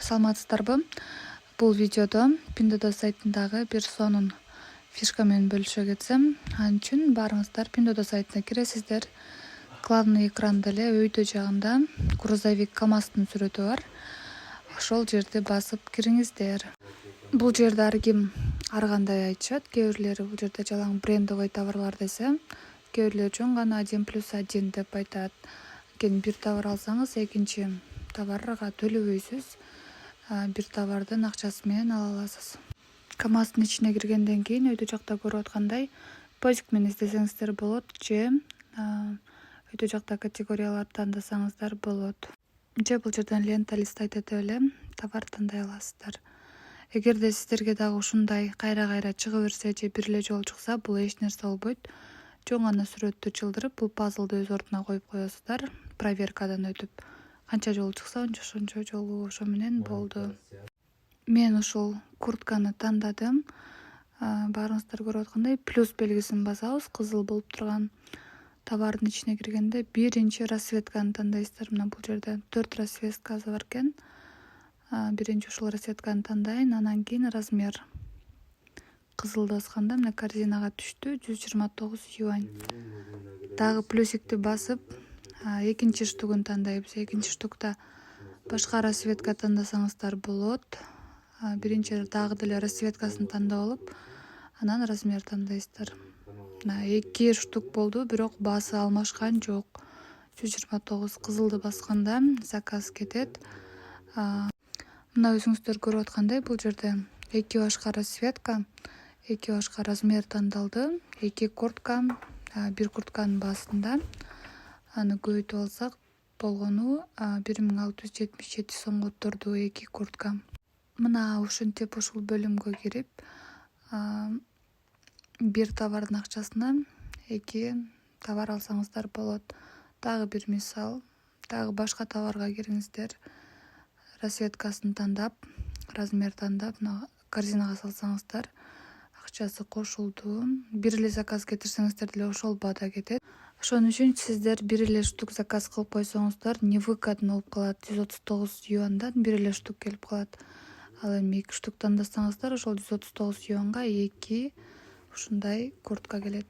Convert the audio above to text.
Саламатсыздарбы? Бул видеодо Pinduoduo сайтындагы бир сонун фишка менен бөлүшө кетсем. Ал үчүн баарыңыздар Pinduoduo сайтына киресиздер. Главный экранда эле өйдө жагында грузовик КамАЗдын сүрөтү бар. Ошол жерди басып кириңиздер. Бул жерде ар ким ар кандай айтышат. Кээ бирлери бул жерде жалаң брендовый товарлар десе, кээ бирлери жөн гана 1+1 деп айтат. Анткени бир товар алсаңыз, экинчи товарга төлөбөйсүз. Бир товардын акчасы менен ала аласыз. КамАЗдын ичине киргенден кийин өйдө жакта көрүп аткандай поиск менен издесеңиздер болот же өйдө жакта категорияларды тандасаңыздар болот. Же бул жерден лента листать этип эле товар тандай аласыздар. Эгерде сиздерге дагы ушундай кайра чыга берсе же бир эле жолу чыкса, бул эч нерсе болбойт. Жөн гана сүрөттү чылдырып, бул пазлды өз ордуна коюп коесуздар. Проверкадан өтүп, канча жолу чыкса ошончо жолу ошо менен болду. Мен ушул куртканы тандадым. Баарыңыздар көрүп аткандай плюс белгисин басабыз, кызыл болуп турган товардын ичине киргенде биринчи расцветканы тандайсыздар. Мына бул жерде 4 расцветкасы бар экен. Биринчи ушул расцветканы тандайын, анан кийин размер. Кызылды басканда мына корзинага түштү, 129 юань. Дагы плюсикти басып, экинчи штугун тандайбыз. Экинчи штукта башка расцветка тандасаңыздар болот. Биринчи дагы деле расцветкасын тандап алып, анан размер тандайсыздар. 2 штук болду, бирок баасы алмашкан жок. 129 кызылды басканда заказ кетет. Мына өзүңүздөр көрүп аткандай бул жерде 2 башка расцветка, 2 башка размер тандалды. 2 куртка, бир куртканын баасында. Аны көбөйтүп алсак болгону 1677 сомго турду 2 куртка. Мына ушинтип ушул бөлүмгө кирип, бир товардын акчасына 2 товар алсаңыздар болот. Дагы бир мисал, дагы башка товарга кириңиздер. Расцветкасын тандап, размер тандап, корзинага салсаңыздар, акчасы кошулду. Бир эле заказ кетирсеңиздер деле ошол баада кетет. Ошон үчүн сиздер бир эле штук заказ кылып койсоңуздар, невыгодно болуп калат. 139 юандан бир эле штук келип калат. Ал эми 2 штук тандасаңыздар, ошол 139 юанга 2 ушундай куртка келет.